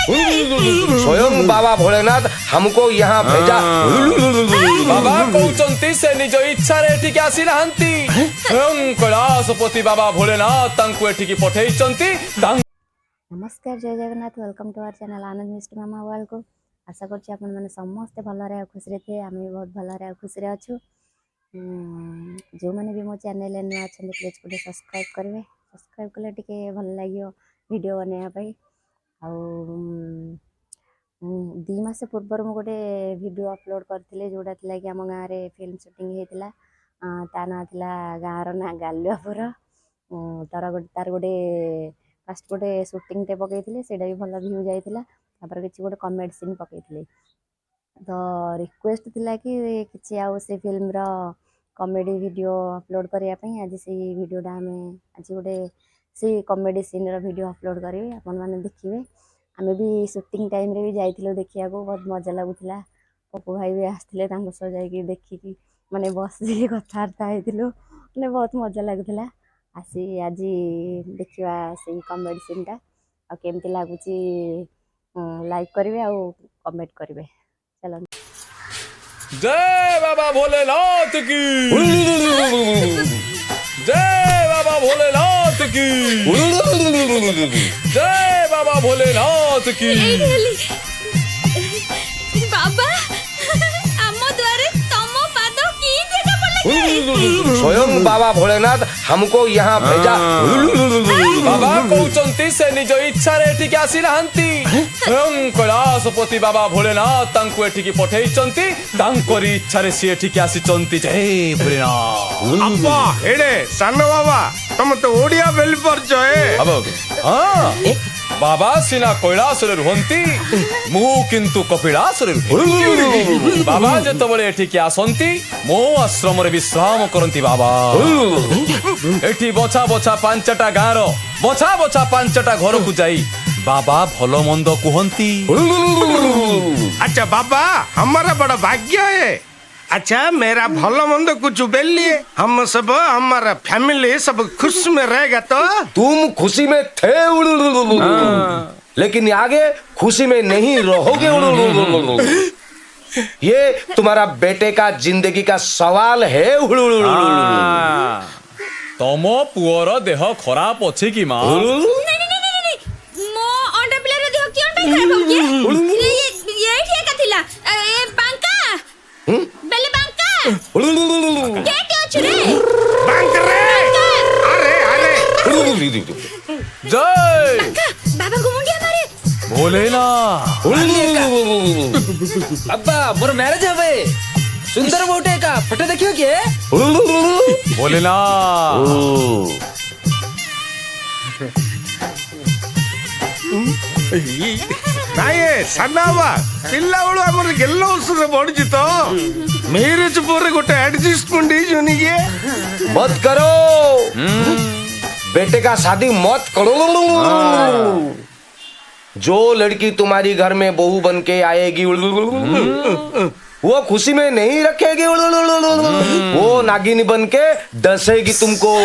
स्वयं बाबा भोलेनाथ हमको यहाँ भेजा। बाबा कहउचंती से निज इच्छा रे एठी के आसी नाहंती। स्वयं कैलाशपति बाबा भोलेनाथ तांको एठी की पठेइचंती। नमस्कार, जय Jagannath. Welcome to our channel Anand Mishti Mama world को। आशा करछि आपण माने समस्त भलरे खुशी रे थे। आमे बहुत भलरे खुशी रे अछु। जो माने भी मो चैनल ने नुआ छन प्लीज को सब्सक्राइब करबे। सब्सक्राइब कले टिके भल लागियो वीडियो बनेया पई। आ 2 मास पूर्व मु गोटे वीडियो अपलोड करथिले जोडा थिला कि हम गाँव रे फिल्म शूटिंग हेतिला। ता ना थिला गाँव रो ना गालियापुर। तार गोटे फास्ट गोटे शूटिंग टे पकईले सेटा भी भल व्यू जाइतिला। तापर किछि गोटे कॉमेडी सीन पकईले तो रिक्वेस्ट थिला कि किछि आउ से फिल्म रो कॉमेडी वीडियो अपलोड करिया पई। आज से वीडियोटा हमें आज गोटे से कॉमेडी सीन रो वीडियो अपलोड करिवे, आपन माने देखिवे। आमे भी शूटिंग टाइम रे भी जाइतिलो देखिया को, बहुत मजा लागुतिला। पप्पू भाई भी आस्थिले, तांको सो जाई देखि माने बसी कथार्ता हेतिलो, माने बहुत मजा लागुतिला। आसी आज देखिवा से कॉमेडी सीन टा आ केमती लागुची लाइक करिवे आ कमेंट करिवे। चलो, जय बाबा भोलेनाथ की। जय बाबा भोलेनाथ की। जय बाबा भोलेनाथ की। बाबा आम द्वारे तम पाद की जगह बोले स्वयं बाबा भोलेनाथ हमको यहाँ भेजा। बाबा कहउचंती से निज इच्छा रे एठी के आसी नाहंती। स्वयं कैलाशपति बाबा भोलेनाथ तांको एठी की पठेइचंती। तांकोरी इच्छा रे सी एठी के आसीचंती। जय भोलेनाथ। अप्पा हेडे सानो बाबा तुम तो ओडिया बेल परछ ए। अब हां बाबा सिना कैलाश रे रुहंती, मु किंतु कपिलाश रे रुहे। बाबा जेतबळे एठी के आसंती मो आश्रम रे विश्राम करंती। बाबा एठी बछा बछा पांचटा गाँर बछा बछा पांचटा घर को जाई बाबा भलो मंद कुहंती। अच्छा बाबा हमारा बड़ा भाग्य है। अच्छा मेरा भलो मंद कुछ बेल लिए हम सब हमारा फैमिली सब खुश में रहेगा। तो तुम खुशी में थे लेकिन आगे खुशी में नहीं रहोगे। ये तुम्हारा बेटे का जिंदगी का सवाल है। तम पुअर देह खराब अछि कि मां? मो अंडा पिला रे देह की अंडा खराब हो गया। ये ठीक थिला ए बांका बेले बांका के अछि रे बैंक रे। अरे अरे जय बाबा को मुंडिया मारे भोलेनाथ। अब्बा मोर मैरिज हवे सुंदर बोटे का फोटो देखियो के भोलेनाथ। नाये सनावा पिल्ला बळो हमर गेल्लो उसरे पड़छि तो मैरिज पर गोटे एडजस्टमेंट ही जोनी के मत करो। बेटे का शादी मत करो। जो लड़की तुम्हारी घर में बहू बन के आएगी वो खुशी में नहीं रखेगी। वो नागिनी बन के डसेगी तुमको।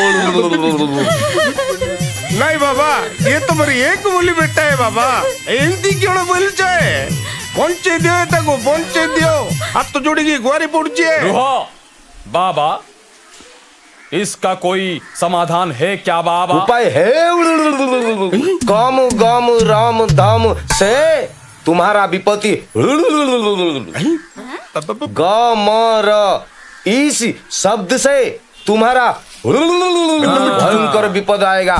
नहीं बाबा ये तो मेरी एक बोली बेटा है। बाबा एमती क्यों बोल चाहे पहुंचे दियो ताको पहुंचे दियो। हाथ तो जोड़ी की गुहारी पड़ची है। रुहा बाबा इसका कोई समाधान है क्या बाबा? उपाय है। कम गम राम धाम से तुम्हारा विपत्ति गमर इस शब्द से तुम्हारा भयंकर विपद आएगा।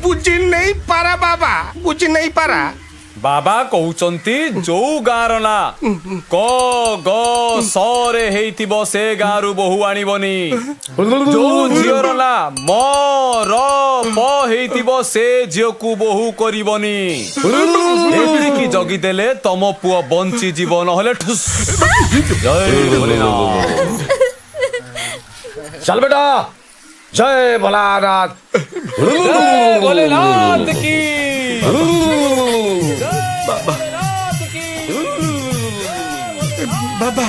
बुझी नहीं पारा बाबा बुझी नहीं पारा। बाबा कहउचंती जो गाँर ना क ग सरे हेइतिबो से गाँरु बहु आनिबनी। जो झियर ना म र प हेइतिबो से झियो को बहु करिबनी। एतिकी जगी देले तम पुओ बंची जीवन हले ठुस। जय भोलेनाथ। चल बेटा जय भोलानाथ। जय भोलेनाथ की। बाबा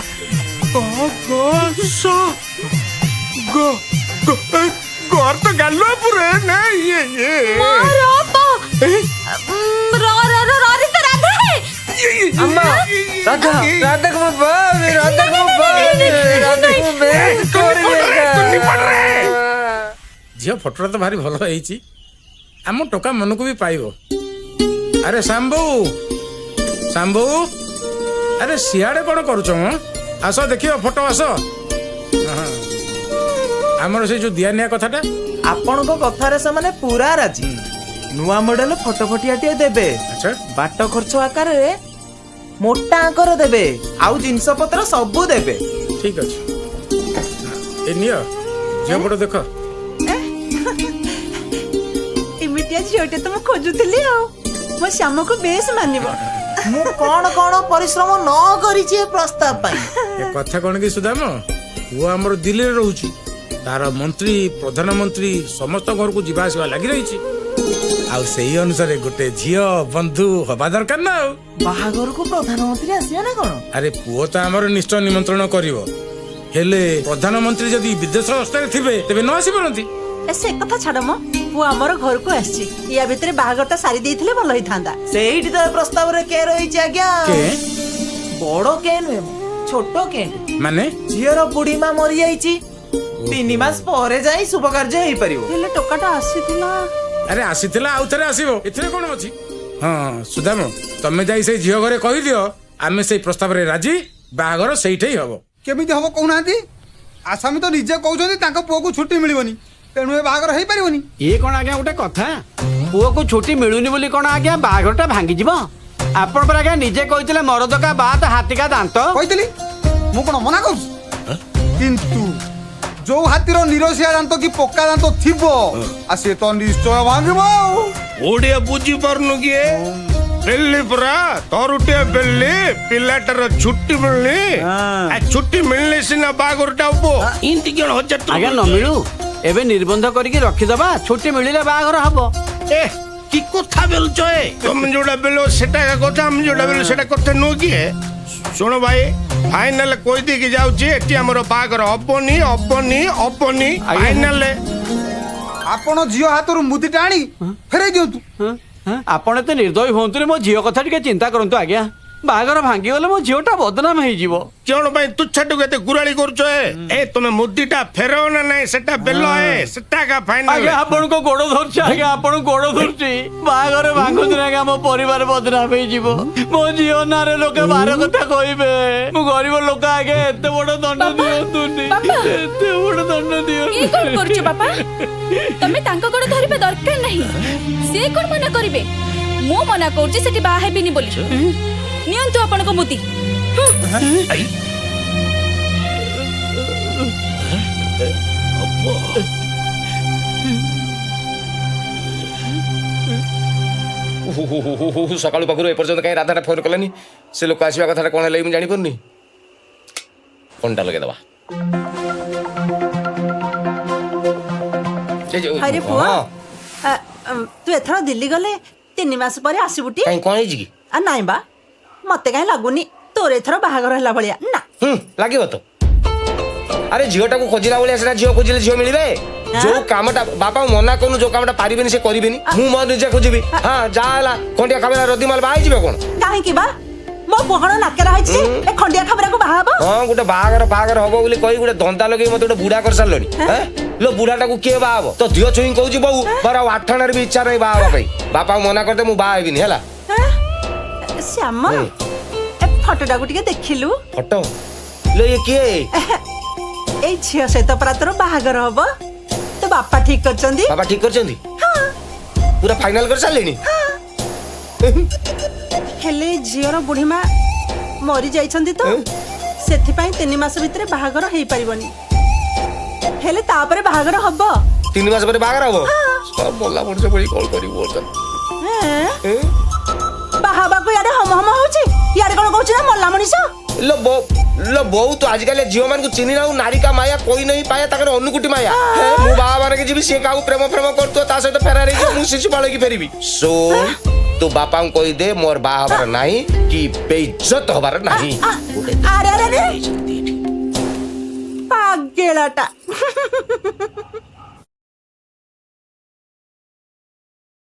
घर तो गालुआ पूरे नहीं ये मारो राधा राधा को बाबा राधा को बाबा राधा को झील फटोटा तो भारी भल होती आम टोका मन को भी पाइब अरे शाम्बू शाम्बू अरे सियाड़े कौन करुच आस देखियो फोटो आस आमर से जो दिया निया कथाटा आपण कथारे से माने पूरा राजी नुआ मॉडल फोटो फटियाटे देबे अच्छा बाट खर्च आकार मोटा आकर देबे आउ जिनस पत्र सब देबे ठीक अच्छे ए नियो झील फोटो देख इमिटिया झीटे तो खोजुली मो श्याम को बेस मानिबो मु कौन कौन परिश्रम न करिछि प्रस्ताव पाई ए कथा कौन कि सुदाम वो आमर दिल्ली रे रहउछि तार मंत्री प्रधानमंत्री समस्त घर को जीवा आसवा लगी रही आउ सही अनुसार गोटे झील बंधु हवा दरकार ना बाहागर को प्रधानमंत्री आसिया ना कौन अरे पुओ तो आमर निश्चय निमंत्रण करिवो हेले प्रधानमंत्री जदि विदेश अवस्था थिबे तेबे न आसी परंती से कथा छाड़ मो वो आमर घर को आछि या भितरे बाहागरटा सारी देइथिले भलो हिथांदा सेहिटी तो प्रस्ताव रे के रहिछि आज्ञा के बड़ो के नुहे छोटो के माने झीर बुढ़ी माँ मरी जाइछि 3 मास परे जाई शुभ कार्य हेई परिबो हेले टोकाटा आसीथिला अरे आसीथिला आउ थरे आसीबो एथिरे कोन अछि हां सुदाम तमे जाई से झियो घरे कहि दियो आमे सेई प्रस्ताव रे राजी बाहागर सेइठै हबो केमिति हबो कहउनांती आसामी तो निजे कहउछन्ती तांको पुओ को छुट्टी मिलिबनी तेणु ए बाहागर हेई परिबनी ये कौन आज्ञा गोटे कथा पुओ को छुट्टी मिलुनी बोली कौन आज्ञा बाहाघरटा भांगी जीव आपण पर आज्ञा निजे कहते मरद का बात हाथी का दांत कहतली मु कोन मना करू किंतु जो हाथीर निरसिया दांत कि पक्का दांत थिबो आ से तो निश्चय भांगिबो ओडिया बुझी पारनु किए बेल्ली परा तोरुटे बेल्ली पिलाटर छुट्टी मिलनी आ छुट्टी मिलने सिना बागरटा उबो इंति केन हजार आज्ञा न मिलू एबे निर्बंध करके रखिदबा छुट्टी मिलिले बाहाघर हबो ए की कथा बेलुच तुम जोड़ा बेलो सेटा का कथा हम जोड़ा बेलो सेटा कथा नो की सुनो भाई फाइनल कोई दी की जाउची एटी हमरो बागर अपनी अपनी अपनी फाइनल आपण झियो हातरू मुदी टाणी फेरे दियंतु आपण तो निर्दयी होंतु मो झील कथा टिके चिंता करंतु आज्ञा बाहाघर भांगी गले मो झीलटा बदनाम हेई जीवो क्यों भाई तुच्छाटू केते गुराली करछो ए तुमे मुद्दीटा फेराओ ना नहीं सेटा बेलो है सेटा का फाइनल आज्ञा आपण को गोड़ धरछि आज्ञा आपण गोड़ धरछि बाहाघर भांगु दिन आज्ञा मो परिवार बदनाम हेई जीवो मो झील नारे लोके बार कथा कहिबे मो गरीब लोक आगे एते बड़ दंड दियंतुनी एते बड़ दंड दियो ये कोन करछ बापा तमे तांको गोड़ धरिबे दरकार नहीं से कोन मना करिवे मो मना करछि सेठी बाहा हेबिनी बोली नियंतु आपण को मुदी सकाळू पाखरु एपर्यंत कहीं राधाटा फोन कलानी से लोक आसवा कथा कौन है जानी पारनी फोनटा लगे दबा अरे पुआ तू एथरा दिल्ली गले 3 मास परे आसीबुटी कहीं कौन है जी आ नाइ बा मते काहे लागुनी तोर एथरा बाहागर हला भलिया ना लागिब तो अरे झीटा को खोजिला भाई से झील खोजिले झील मिलबे जो कामटा बापा मना करू जो कामटा पारिबेनी से करिबेनी मु म निजे खोजिबी हां जाला खंडिया खाबेला रदिमाल बाहाई जिबे कोन काहे की बा मो बहण नाके रहिछि ए खंडिया खबरा को बाहाबो हां गुटे बाहागर हबो बोली कहि गुटे दंता लगेई मते गुटे बुढ़ा कर सारलोनी हैं लो बुढ़ाटा को के बाहाबो तो दियो चुई कहूची बहु पर आठाणार भी इच्छा नहीं बाहाबा भाई बापा मना करते मु बाहाइबिनी हला श्याम ए फोटोटा को टिके देखिलु फोटो लो ये किए ए झियो सहित परा तोर बाहागर हबो तो बापा ठीक करचंदी बाबा ठीक करचंदी पूरा फाइनल कर सारलेनी हेले झियोर बुढ़ी माँ मरी जाइछंदी तो सेथि पई 3 मास भितरे बाहागर हेई परिबनी हेले तापरे बाहागर हबो 3 मास पर बाहागर हबो सब बोला पड़छ बड़ी कॉल करी बोल बाहाबा को यारे हम होची यारे कोन कहछ ना मल्ला मनीषा लो बहु तो आजकल झील मान को चिन्ह ना नारी का माया कोई नहीं पाया ताकर अनुकुटी माया मु बाबा माने के जीवी से काऊ प्रेम करतो ता सहित फेरा रे मु शिशु पाले की फेरीबी सो तो बापा को कहि दे मोर बा हबार नाही कि बेइज्जत हबार नाही अरे पागेलाटा